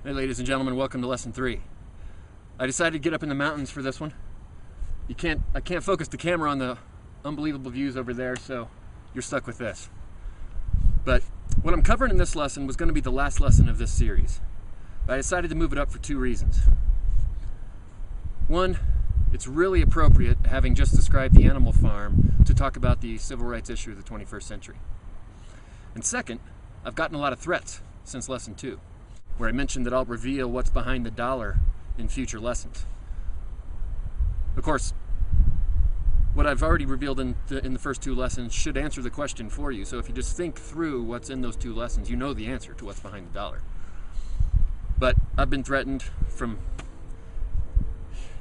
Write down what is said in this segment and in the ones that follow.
Hey ladies and gentlemen, welcome to lesson 3. I decided to get up in the mountains for this one. I can't focus the camera on the unbelievable views over there, so you're stuck with this. But what I'm covering in this lesson was going to be the last lesson of this series. I decided to move it up for 2 reasons. One, it's really appropriate, having just described the animal farm, to talk about the civil rights issue of the 21st century. And second, I've gotten a lot of threats since lesson 2. Where I mentioned that I'll reveal what's behind the dollar in future lessons. Of course, what I've already revealed in the first 2 lessons should answer the question for you. So if you just think through what's in those 2 lessons, you know the answer to what's behind the dollar. But I've been threatened from,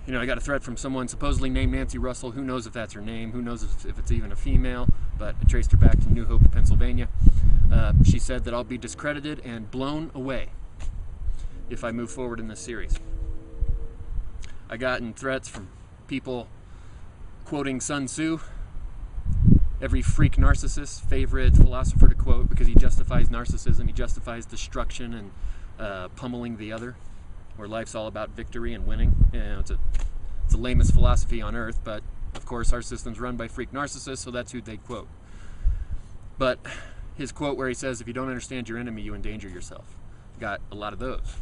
I got a threat from someone supposedly named Nancy Russell. Who knows if that's her name? Who knows if it's even a female? But I traced her back to New Hope, Pennsylvania. She said that I'll be discredited and blown away if I move forward in this series. I gotten threats from people quoting Sun Tzu, every freak narcissist's favorite philosopher to quote, because he justifies narcissism, he justifies destruction and pummeling the other, where life's all about victory and winning. It's the lamest philosophy on earth, but of course our system's run by freak narcissists, so that's who they quote. But his quote where he says, if you don't understand your enemy, you endanger yourself. Got a lot of those.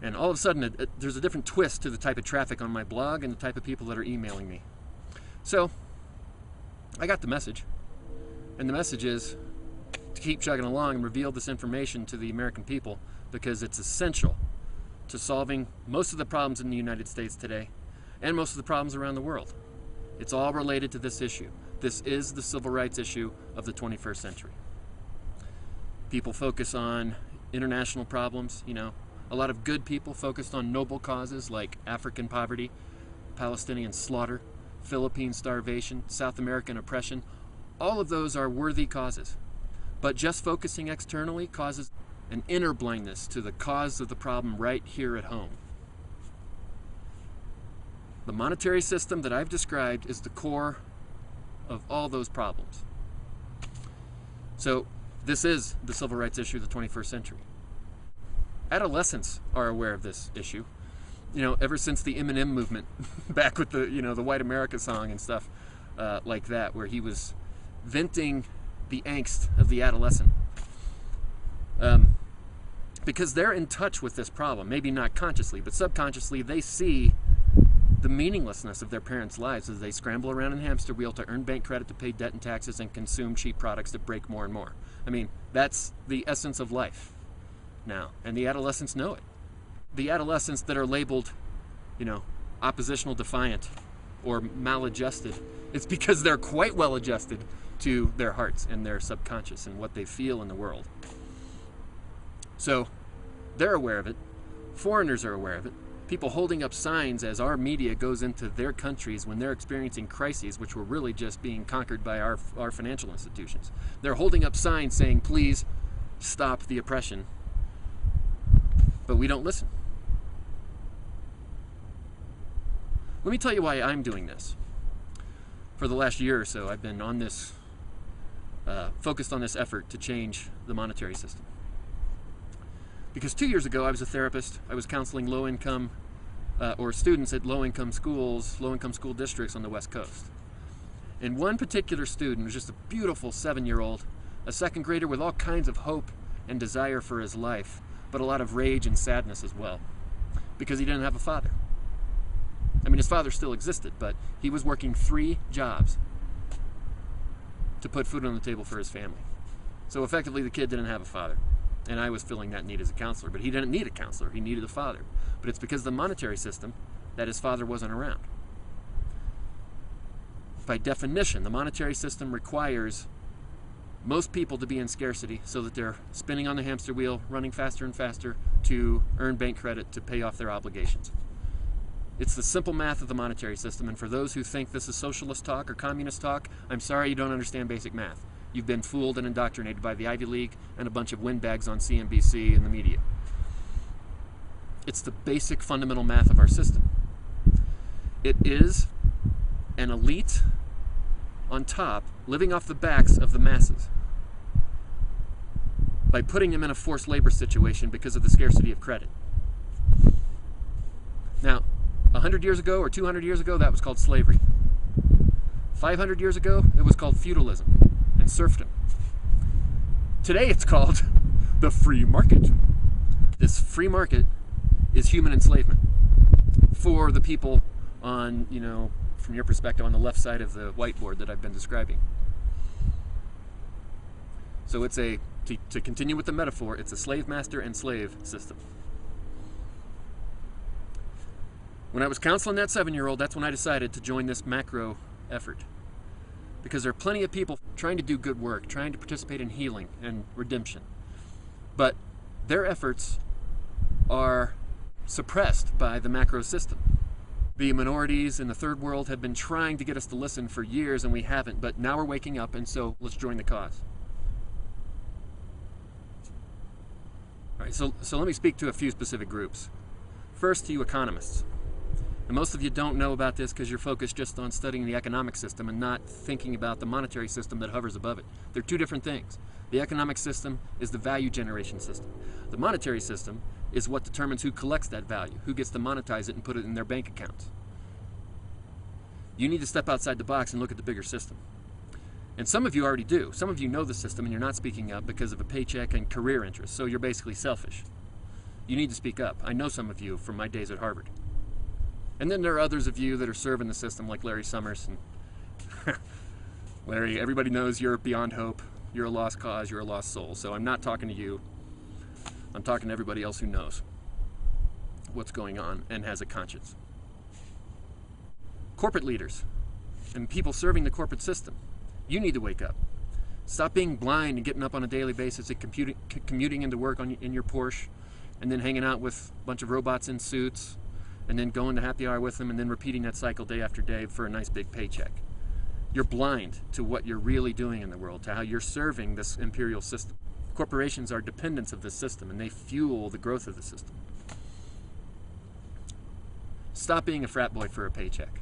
And all of a sudden, there's a different twist to the type of traffic on my blog and the type of people that are emailing me. So, I got the message. And the message is to keep chugging along and reveal this information to the American people, because it's essential to solving most of the problems in the United States today and most of the problems around the world. It's all related to this issue. This is the civil rights issue of the 21st century. People focus on international problems, A lot of good people focused on noble causes like African poverty, Palestinian slaughter, Philippine starvation, South American oppression. All of those are worthy causes. But just focusing externally causes an inner blindness to the cause of the problem right here at home. The monetary system that I've described is the core of all those problems. So this is the civil rights issue of the 21st century. Adolescents are aware of this issue, ever since the Eminem movement, back with the White America song and stuff like that, where he was venting the angst of the adolescent. Because they're in touch with this problem, maybe not consciously, but subconsciously they see the meaninglessness of their parents' lives as they scramble around in the hamster wheel to earn bank credit, to pay debt and taxes, and consume cheap products that break more and more. That's the essence of life now, and the adolescents know it. The adolescents that are labeled, oppositional defiant or maladjusted, it's because they're quite well adjusted to their hearts and their subconscious and what they feel in the world. So they're aware of it. Foreigners are aware of it. People holding up signs as our media goes into their countries when they're experiencing crises, which were really just being conquered by our financial institutions. They're holding up signs saying, please stop the oppression. But we don't listen. Let me tell you why I'm doing this. For the last year or so, I've been on this, focused on this effort to change the monetary system. Because 2 years ago, I was a therapist. I was counseling low-income, or students at low-income schools, low-income school districts on the West Coast. And one particular student was just a beautiful 7-year-old, a second grader with all kinds of hope and desire for his life, but a lot of rage and sadness as well, because he didn't have a father. His father still existed, but he was working 3 jobs to put food on the table for his family. So effectively, the kid didn't have a father. And I was filling that need as a counselor, but he didn't need a counselor, he needed a father. But it's because of the monetary system that his father wasn't around. By definition, the monetary system requires most people to be in scarcity so that they're spinning on the hamster wheel, running faster and faster to earn bank credit to pay off their obligations. It's the simple math of the monetary system, and for those who think this is socialist talk or communist talk, I'm sorry you don't understand basic math. You've been fooled and indoctrinated by the Ivy League and a bunch of windbags on CNBC and the media. It's the basic fundamental math of our system. It is an elite on top, living off the backs of the masses. by putting them in a forced labor situation because of the scarcity of credit. Now, 100 years ago or 200 years ago, that was called slavery. 500 years ago, it was called feudalism and serfdom. Today, it's called the free market. This free market is human enslavement for the people on, from your perspective, on the left side of the whiteboard that I've been describing. So it's to continue with the metaphor, it's a slave master and slave system. When I was counseling that 7-year-old, that's when I decided to join this macro effort. Because there are plenty of people trying to do good work, trying to participate in healing and redemption. But their efforts are suppressed by the macro system. The minorities in the third world have been trying to get us to listen for years and we haven't, but now we're waking up, and so let's join the cause. All right, so let me speak to a few specific groups. First, to you economists. And most of you don't know about this because you're focused just on studying the economic system and not thinking about the monetary system that hovers above it. They're two different things. The economic system is the value generation system. The monetary system is what determines who collects that value, who gets to monetize it and put it in their bank accounts. You need to step outside the box and look at the bigger system. And some of you already do. Some of you know the system and you're not speaking up because of a paycheck and career interests, so you're basically selfish. You need to speak up. I know some of you from my days at Harvard. And then there are others of you that are serving the system, like Larry Summers. And Larry, everybody knows you're beyond hope. You're a lost cause. You're a lost soul. So I'm not talking to you. I'm talking to everybody else who knows what's going on and has a conscience. Corporate leaders and people serving the corporate system, you need to wake up. Stop being blind and getting up on a daily basis and commuting into work in your Porsche, and then hanging out with a bunch of robots in suits, and then going to happy hour with them, and then repeating that cycle day after day for a nice big paycheck. You're blind to what you're really doing in the world, to how you're serving this imperial system. Corporations are dependents of this system, and they fuel the growth of the system. Stop being a frat boy for a paycheck.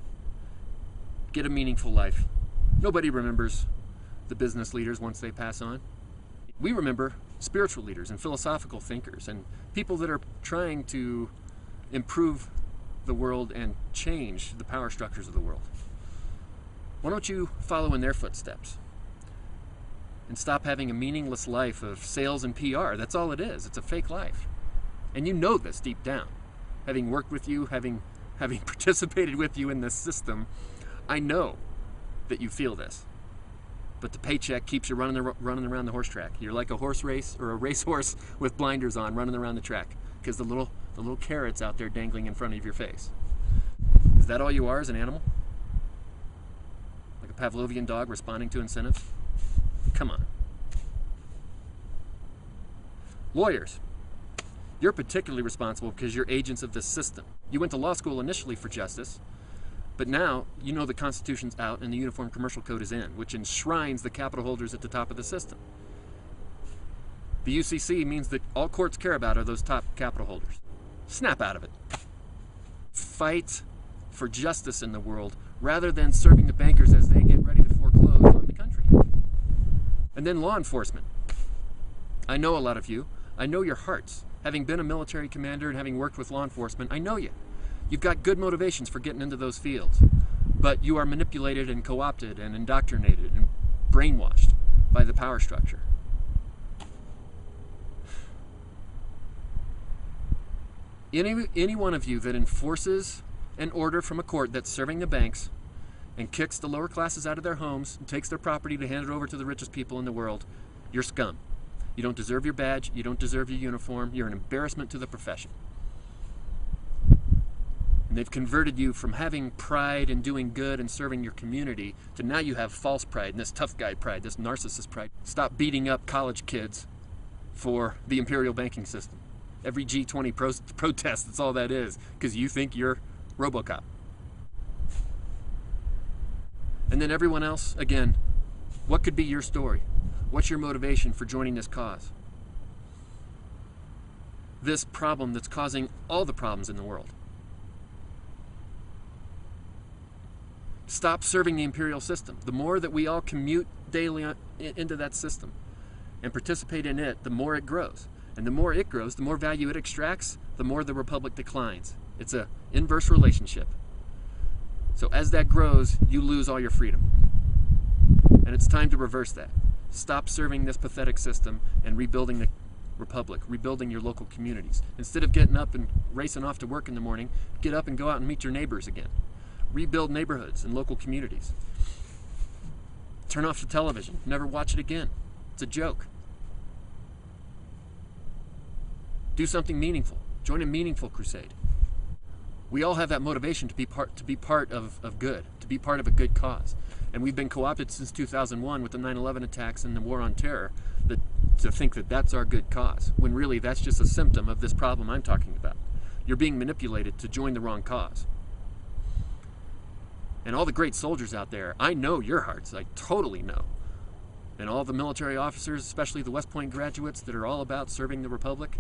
Get a meaningful life. Nobody remembers the business leaders once they pass on. We remember spiritual leaders and philosophical thinkers and people that are trying to improve the world and change the power structures of the world. Why don't you follow in their footsteps and stop having a meaningless life of sales and PR? That's all it is. It's a fake life. And you know this deep down. Having worked with you, having participated with you in this system, I know that you feel this. But the paycheck keeps you running around the horse track. You're like a horse race or a racehorse with blinders on running around the track because the little carrots out there dangling in front of your face. Is that all you are as an animal? Like a Pavlovian dog responding to incentives? Come on. Lawyers, you're particularly responsible because you're agents of this system. You went to law school initially for justice, but now you know the Constitution's out and the Uniform Commercial Code is in, which enshrines the capital holders at the top of the system. The UCC means that all courts care about are those top capital holders. Snap out of it. Fight for justice in the world rather than serving the bankers as they get ready to foreclose on the country. And then law enforcement. I know a lot of you. I know your hearts. Having been a military commander and having worked with law enforcement, I know you. You've got good motivations for getting into those fields, but you are manipulated and co-opted and indoctrinated and brainwashed by the power structure. Any one of you that enforces an order from a court that's serving the banks and kicks the lower classes out of their homes and takes their property to hand it over to the richest people in the world, you're scum. You don't deserve your badge, you don't deserve your uniform, you're an embarrassment to the profession. And they've converted you from having pride and doing good and serving your community to now you have false pride and this tough guy pride, this narcissist pride. Stop beating up college kids for the imperial banking system. Every G20 protest, that's all that is, because you think you're RoboCop. And then everyone else, again, what could be your story? What's your motivation for joining this cause? This problem that's causing all the problems in the world. Stop serving the imperial system. The more that we all commute daily into that system, and participate in it, the more it grows. And the more it grows, the more value it extracts, the more the republic declines. It's an inverse relationship. So as that grows, you lose all your freedom. And it's time to reverse that. Stop serving this pathetic system and rebuilding the republic, rebuilding your local communities. Instead of getting up and racing off to work in the morning, get up and go out and meet your neighbors again. Rebuild neighborhoods and local communities. Turn off the television. Never watch it again. It's a joke. Do something meaningful. Join a meaningful crusade. We all have that motivation to be part of good, to be part of a good cause. And we've been co-opted since 2001 with the 9/11 attacks and the war on terror to think that that's our good cause, when really that's just a symptom of this problem I'm talking about. You're being manipulated to join the wrong cause. And all the great soldiers out there, I know your hearts, I totally know. And all the military officers, especially the West Point graduates that are all about serving the Republic,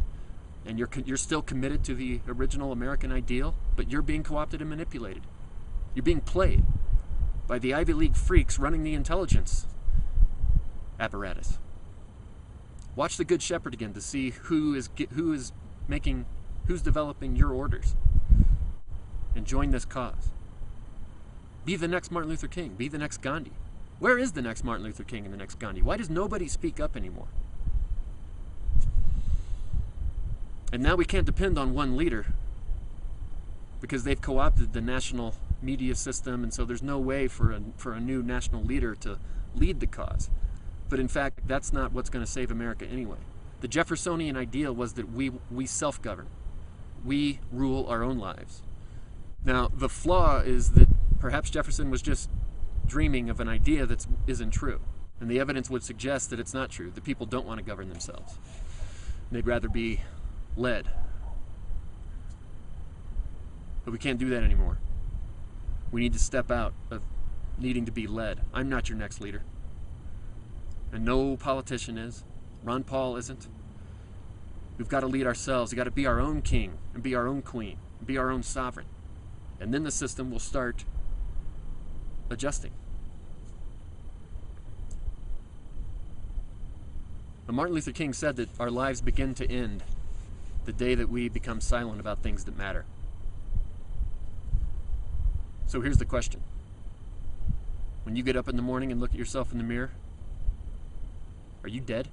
and you're still committed to the original American ideal, but you're being co-opted and manipulated. You're being played by the Ivy League freaks running the intelligence apparatus. Watch The Good Shepherd again to see who's developing your orders, and join this cause. Be the next Martin Luther King. Be the next Gandhi. Where is the next Martin Luther King and the next Gandhi? Why does nobody speak up anymore? And now we can't depend on one leader because they've co-opted the national media system, and so there's no way for a new national leader to lead the cause. But in fact, that's not what's going to save America anyway. The Jeffersonian ideal was that we self-govern. We rule our own lives. Now, the flaw is that perhaps Jefferson was just dreaming of an idea that isn't true. And the evidence would suggest that it's not true. The people don't want to govern themselves. They'd rather be led. But we can't do that anymore. We need to step out of needing to be led. I'm not your next leader. And no politician is. Ron Paul isn't. We've got to lead ourselves. We've got to be our own king and be our own queen and be our own sovereign. And then the system will start adjusting. Now, Martin Luther King said that our lives begin to end the day that we become silent about things that matter. So here's the question. When you get up in the morning and look at yourself in the mirror, are you dead?